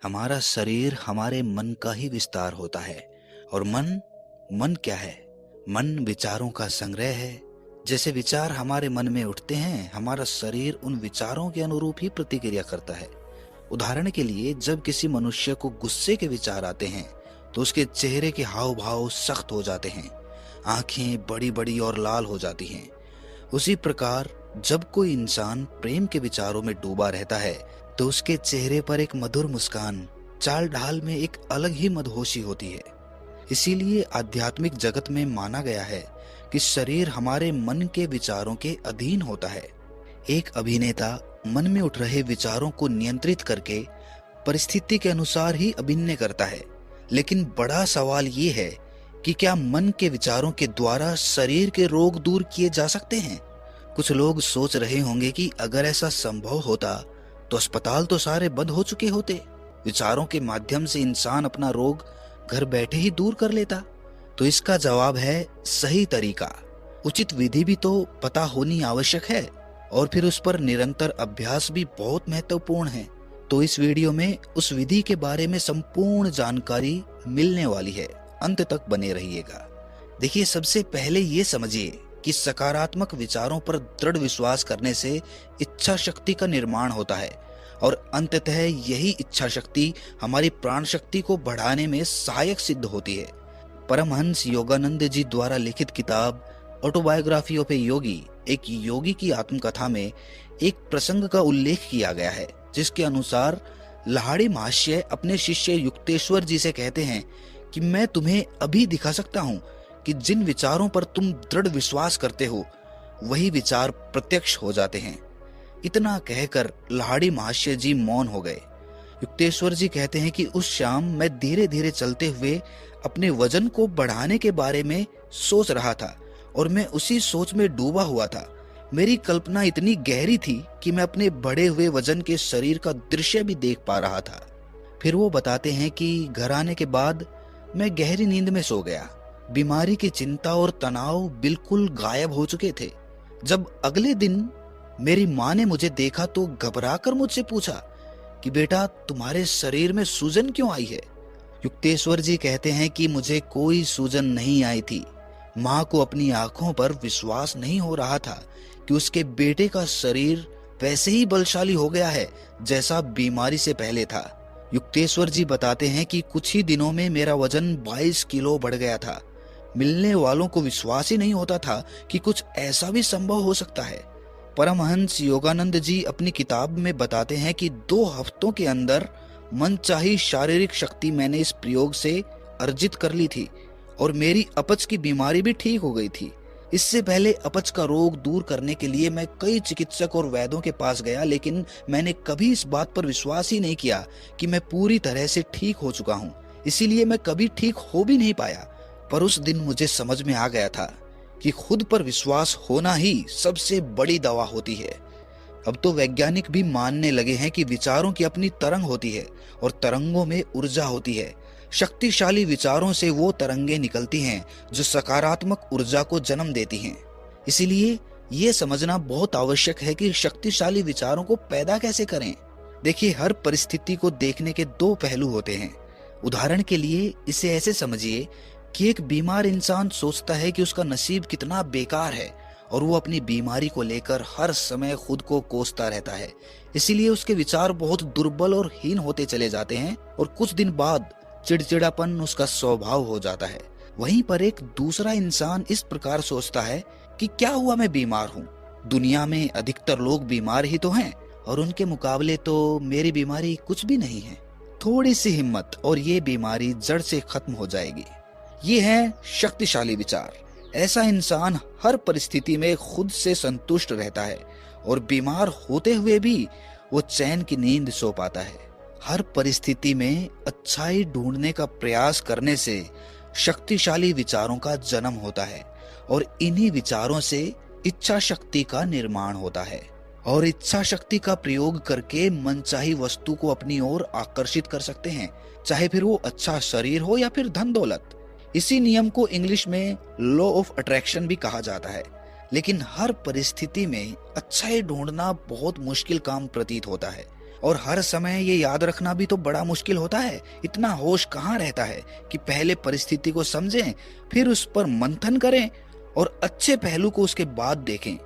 हमारा शरीर हमारे मन का ही विस्तार होता है। और मन मन क्या है? मन विचारों का संग्रह है। जैसे विचार हमारे मन में उठते हैं, हमारा शरीर उन विचारों के अनुरूप ही प्रतिक्रिया करता है। उदाहरण के लिए, जब किसी मनुष्य को गुस्से के विचार आते हैं तो उसके चेहरे के हाव भाव सख्त हो जाते हैं, आंखें बड़ी बड़ी और लाल हो जाती हैं। उसी प्रकार जब कोई इंसान प्रेम के विचारों में डूबा रहता है तो उसके चेहरे पर एक मधुर मुस्कान, चाल ढाल में एक अलग ही मदहोशी होती है। इसीलिए आध्यात्मिक जगत में माना गया है कि शरीर हमारे मन के विचारों के अधीन होता है। एक अभिनेता मन में उठ रहे विचारों को नियंत्रित करके परिस्थिति के अनुसार ही अभिनय करता है। लेकिन बड़ा सवाल ये है कि क्या मन के विचारों के द्वारा शरीर के रोग दूर किए जा सकते हैं? कुछ लोग सोच रहे होंगे कि अगर ऐसा संभव होता तो अस्पताल तो सारे बंद हो चुके होते। विचारों के माध्यम से इंसान अपना रोग घर बैठे ही दूर कर लेता। तो इसका जवाब है सही तरीका। उचित विधि भी तो पता होनी आवश्यक है, और फिर उस पर निरंतर अभ्यास भी बहुत महत्वपूर्ण है। तो इस वीडियो में उस विधि के बारे में संपूर्ण जानकारी मिलने वाली है। अंत तक बने रहिएगा। देखिए, सबसे पहले ये समझिए कि सकारात्मक विचारों पर दृढ़ विश्वास करने से इच्छा शक्ति का निर्माण होता है, और अंततः यही इच्छा शक्ति हमारी प्राण शक्ति को बढ़ाने में सहायक सिद्ध होती है। परमहंस योगानंद जी द्वारा लिखित किताब ऑटोबायोग्राफी ऑफ ए योगी, एक योगी की आत्मकथा में एक प्रसंग का उल्लेख किया गया है, जिसके अनुसार लाहिड़ी महाशय अपने शिष्य युक्तेश्वर जी से कहते हैं कि मैं तुम्हें अभी दिखा सकता हूँ कि जिन विचारों पर तुम दृढ़ विश्वास करते हो वही विचार प्रत्यक्ष हो जाते हैं। इतना कहकर लाहिड़ी महाशय जी मौन हो गए। युक्तेश्वर जी कहते हैं कि उस शाम मैं धीरे धीरे चलते हुए अपने वजन को बढ़ाने के बारे में सोच रहा था, और मैं उसी सोच में डूबा हुआ था। मेरी कल्पना इतनी गहरी थी कि मैं अपने बढ़े हुए वजन के शरीर का दृश्य भी देख पा रहा था। फिर वो बताते हैं कि घर आने के बाद मैं गहरी नींद में सो गया। बीमारी की चिंता और तनाव बिल्कुल गायब हो चुके थे। जब अगले दिन मेरी माँ ने मुझे देखा तो घबराकर मुझसे पूछा कि बेटा, तुम्हारे शरीर में सूजन क्यों आई है? युक्तेश्वर जी कहते हैं कि मुझे कोई सूजन नहीं आई थी। माँ को अपनी आंखों पर विश्वास नहीं हो रहा था कि उसके बेटे का शरीर वैसे ही बलशाली हो गया है जैसा बीमारी से पहले था। युक्तेश्वर जी बताते हैं कि कुछ ही दिनों में मेरा वजन 22 किलो बढ़ गया था। मिलने वालों को विश्वास ही नहीं होता था कि कुछ ऐसा भी संभव हो सकता है। परमहंस योगानंद जी अपनी किताब में बताते हैं कि 2 हफ्तों के अंदर मनचाही शारीरिक शक्ति मैंने इस प्रयोग से अर्जित कर ली थी, और मेरी अपच की बीमारी भी ठीक हो गई थी। इससे पहले अपच का रोग दूर करने के लिए मैं कई चिकित्सक और वैद्यों के पास गया, लेकिन मैंने कभी इस बात पर विश्वास ही नहीं किया कि मैं पूरी तरह से ठीक हो चुका हूँ। इसीलिए मैं कभी ठीक हो भी नहीं पाया। पर उस दिन मुझे समझ में आ गया था कि खुद पर विश्वास होना ही सबसे बड़ी दवा होती है। अब तो वैज्ञानिक भी मानने लगे हैं कि विचारों की अपनी तरंग होती है, और तरंगों में ऊर्जा होती है। शक्तिशाली विचारों से वो तरंगे निकलती हैं जो सकारात्मक ऊर्जा को जन्म देती हैं। इसीलिए ये समझना बहुत आवश्यक है कि शक्तिशाली विचारों को पैदा कैसे करें। देखिए, हर परिस्थिति को देखने के 2 पहलू होते हैं। उदाहरण के लिए इसे ऐसे समझिए कि एक बीमार इंसान सोचता है कि उसका नसीब कितना बेकार है, और वो अपनी बीमारी को लेकर हर समय खुद को कोसता रहता है। इसीलिए उसके विचार बहुत दुर्बल और हीन होते चले जाते हैं, और कुछ दिन बाद चिड़चिड़ापन उसका स्वभाव हो जाता है। वहीं पर एक दूसरा इंसान इस प्रकार सोचता है कि क्या हुआ, मैं बीमार हूँ, दुनिया में अधिकतर लोग बीमार ही तो हैं, और उनके मुकाबले तो मेरी बीमारी कुछ भी नहीं है। थोड़ी सी हिम्मत और ये बीमारी जड़ से खत्म हो जाएगी। ये है शक्तिशाली विचार। ऐसा इंसान हर परिस्थिति में खुद से संतुष्ट रहता है, और बीमार होते हुए भी वो चैन की नींद सो पाता है। हर परिस्थिति में अच्छाई ढूंढने का प्रयास करने से शक्तिशाली विचारों का जन्म होता है, और इन्हीं विचारों से इच्छा शक्ति का निर्माण होता है, और इच्छा शक्ति का प्रयोग करके मनचाही वस्तु को अपनी ओर आकर्षित कर सकते हैं, चाहे फिर वो अच्छा शरीर हो या फिर धन दौलत। इसी नियम को इंग्लिश में लॉ ऑफ अट्रैक्शन भी कहा जाता है। लेकिन हर परिस्थिति में अच्छाई ढूंढना बहुत मुश्किल काम प्रतीत होता है, और हर समय ये याद रखना भी तो बड़ा मुश्किल होता है। इतना होश कहाँ रहता है कि पहले परिस्थिति को समझें, फिर उस पर मंथन करें और अच्छे पहलू को उसके बाद देखें।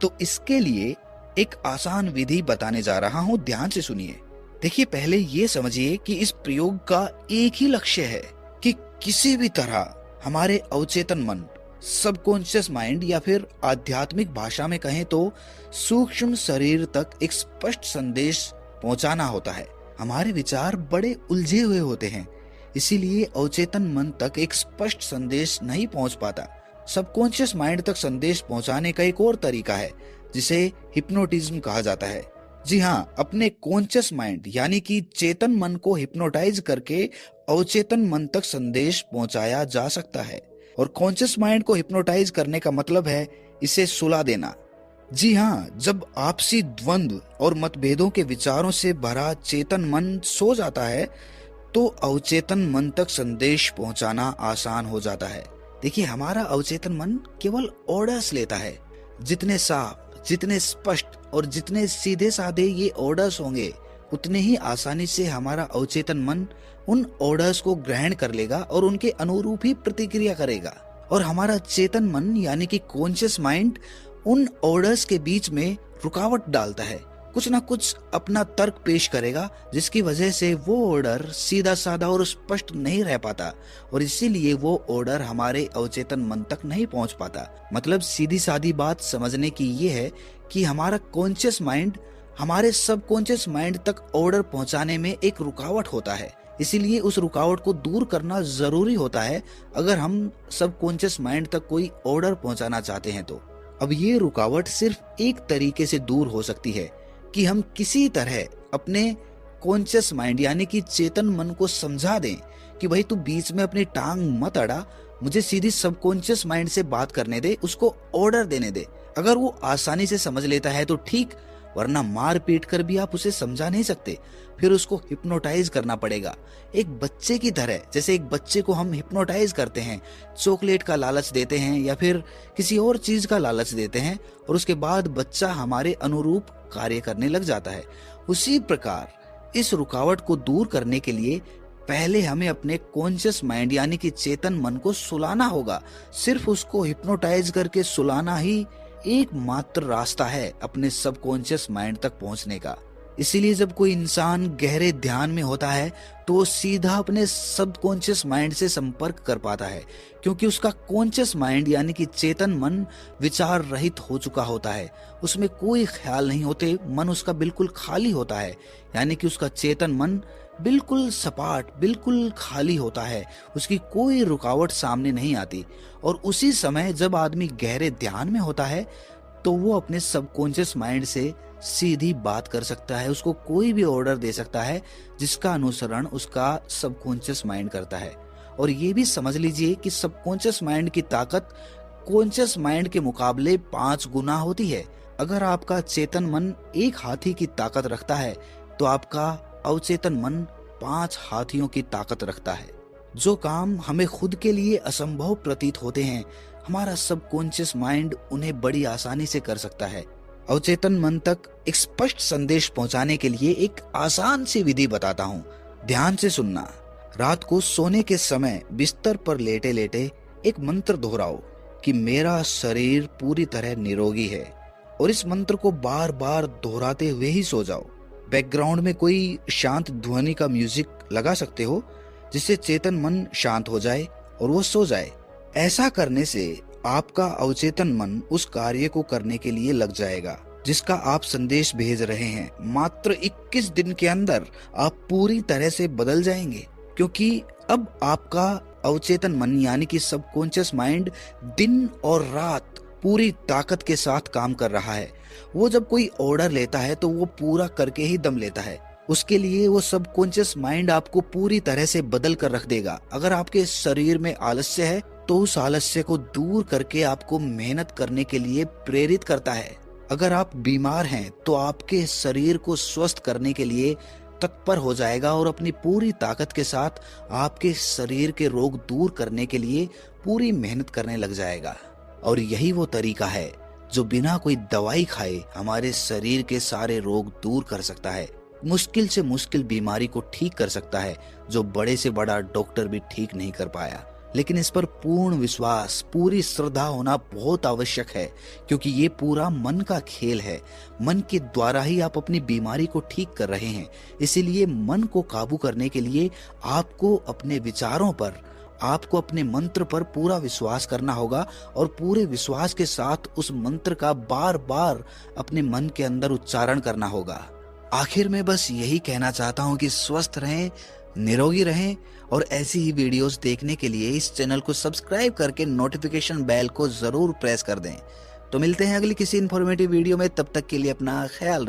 तो इसके लिए एक आसान विधि बताने जा रहा हूँ, ध्यान से सुनिए। देखिए, पहले ये समझिए कि इस प्रयोग का एक ही लक्ष्य है कि किसी भी तरह हमारे अवचेतन मन, सबकॉन्शियस माइंड, या फिर आध्यात्मिक भाषा में कहें तो सूक्ष्म शरीर तक एक स्पष्ट संदेश पहुंचाना होता है। हमारे विचार बड़े उलझे हुए होते हैं, इसीलिए अवचेतन मन तक एक स्पष्ट संदेश नहीं पहुंच पाता। सबकॉन्शियस माइंड तक संदेश पहुंचाने का एक और तरीका है जिसे हिप्नोटिज्म कहा जाता है। जी हाँ, अपने कॉन्शियस माइंड यानी कि चेतन मन को हिप्नोटाइज करके अवचेतन मन तक संदेश पहुंचाया जा सकता है। और कॉन्शियस माइंड को हिप्नोटाइज करने का मतलब है इसे सुला देना। जी हाँ, जब आपसी द्वंद्व और मतभेदों के विचारों से भरा चेतन मन सो जाता है तो अवचेतन मन तक संदेश पहुंचाना आसान हो जाता है। देखिए, हमारा अवचेतन मन केवल ऑर्डर्स लेता है। जितने साफ, जितने स्पष्ट और जितने सीधे साधे ये ऑर्डर्स होंगे, उतने ही आसानी से हमारा अवचेतन मन उन ऑर्डर्स को ग्रहण कर लेगा और उनके अनुरूप ही प्रतिक्रिया करेगा। और हमारा चेतन मन यानी कि कॉन्शियस माइंड उन ऑर्डर्स के बीच में रुकावट डालता है, कुछ ना कुछ अपना तर्क पेश करेगा, जिसकी वजह से वो ऑर्डर सीधा साधा और स्पष्ट नहीं रह पाता और इसीलिए वो ऑर्डर हमारे अवचेतन मन तक नहीं पहुंच पाता। मतलब सीधी सादी बात समझने की ये है कि हमारा कॉन्शियस माइंड हमारे सबकॉन्शियस माइंड तक ऑर्डर पहुंचाने में एक रुकावट होता है। इसीलिए उस रुकावट को दूर करना जरूरी होता है अगर हम सबकॉन्शियस माइंड तक कोई ऑर्डर पहुंचाना चाहते हैं तो। अब ये रुकावट सिर्फ एक तरीके से दूर हो सकती है कि हम किसी तरह अपने कॉन्शियस माइंड यानी कि चेतन मन को समझा दें कि भाई तू बीच में अपनी टांग मत अड़ा, मुझे सीधी सबकॉन्शियस माइंड से बात करने दे, उसको ऑर्डर देने दे। अगर वो आसानी से समझ लेता है तो ठीक, वरना मार पीट कर भी आप उसे समझा नहीं सकते, फिर उसको हिप्नोटाइज करना पड़ेगा। एक बच्चे की तरह, जैसे एक बच्चे को हम हिप्नोटाइज करते हैं, चॉकलेट का लालच देते हैं या फिर किसी और चीज का लालच देते हैं और उसके बाद बच्चा हमारे अनुरूप कार्य करने लग जाता है। उसी प्रकार इस रुकावट को दूर करने के लिए पहले हमें अपने कॉन्शियस माइंड यानी कि चेतन मन को सुलाना होगा। सिर्फ उसको हिप्नोटाइज करके सुलाना ही एकमात्र रास्ता है अपने सबकॉन्शियस माइंड तक पहुंचने का। इसीलिए जब कोई इंसान गहरे ध्यान में होता है तो वो सीधा अपने सबकॉन्शियस माइंड से संपर्क कर पाता है, क्योंकि उसका कॉन्शियस माइंड यानी कि चेतन मन विचार रहित हो चुका होता है। उसमें कोई ख्याल नहीं होते, मन उसका बिल्कुल खाली होता है, यानी कि उसका चेतन मन बिल्कुल सपाट, बिल्कुल खाली होता है, उसकी कोई रुकावट सामने नहीं आती। और उसी समय जब आदमी गहरे ध्यान में होता है तो वो अपने सबकॉन्शियस माइंड से सीधी बात कर सकता है, उसको कोई भी ऑर्डर दे सकता है जिसका अनुसरण उसका सबकॉन्शियस माइंड करता है। और ये भी समझ लीजिए कि सबकॉन्शियस माइंड की ताकत कॉन्शियस माइंड के मुकाबले 5 गुना होती है। अगर आपका चेतन मन एक हाथी की ताकत रखता है तो आपका अवचेतन मन 5 हाथियों की ताकत रखता है। जो काम हमें खुद के लिए असंभव प्रतीत होते हैं, हमारा सबकॉन्शियस माइंड उन्हें बड़ी आसानी से कर सकता है। अवचेतन मन तक एक स्पष्ट संदेश पहुंचाने के लिए एक आसान सी विधि बताता हूँ, ध्यान से सुनना। रात को सोने के समय बिस्तर पर लेटे लेटे एक मंत्र दोहराओ कि मेरा शरीर पूरी तरह निरोगी है, और इस मंत्र को बार बार दोहराते हुए ही सो जाओ। बैकग्राउंड में कोई शांत ध्वनि का म्यूजिक लगा सकते हो जिससे चेतन मन शांत हो जाए और वो सो जाए। ऐसा करने से आपका अवचेतन मन उस कार्य को करने के लिए लग जाएगा जिसका आप संदेश भेज रहे हैं। मात्र 21 दिन के अंदर आप पूरी तरह से बदल जाएंगे, क्योंकि अब आपका अवचेतन मन यानी कि सबकॉन्शियस माइंड दिन और रात पूरी ताकत के साथ काम कर रहा है। वो जब कोई ऑर्डर लेता है तो वो पूरा करके ही दम लेता है। उसके लिए वो सबकॉन्शियस माइंड आपको पूरी तरह से बदल कर रख देगा। अगर आपके शरीर में आलस्य है तो उस आलस्य को दूर करके आपको मेहनत करने के लिए प्रेरित करता है। अगर आप बीमार हैं तो आपके शरीर को स्वस्थ करने के लिए तत्पर हो जाएगा और अपनी पूरी ताकत के साथ आपके शरीर के रोग दूर करने के लिए पूरी मेहनत करने लग जाएगा। और यही वो तरीका है जो बिना कोई दवाई खाए हमारे शरीर के सारे रोग दूर कर सकता है। मुश्किल से मुश्किल बीमारी को ठीक कर सकता है, जो बड़े से बड़ा डॉक्टर भी ठीक नहीं कर पाया। लेकिन इस पर पूर्ण विश्वास, पूरी श्रद्धा होना बहुत आवश्यक है, क्योंकि ये पूरा मन का खेल है। मन के द्वारा ही आप अपनी बीमारी को ठीक कर रहे हैं। इसीलिए मन को काबू करने के लिए आपको अपने विचारों पर, आपको अपने मंत्र पर पूरा विश्वास करना होगा और पूरे विश्वास के साथ उस मंत्र का बार बार अपने मन के अंदर उच्चारण करना होगा। आखिर में बस यही कहना चाहता हूँ कि स्वस्थ रहें, निरोगी रहें और ऐसी ही वीडियोस देखने के लिए इस चैनल को सब्सक्राइब करके नोटिफिकेशन बेल को जरूर प्रेस कर दें। तो मिलते हैं अगली किसी इंफॉर्मेटिव वीडियो में, तब तक के लिए अपना ख्याल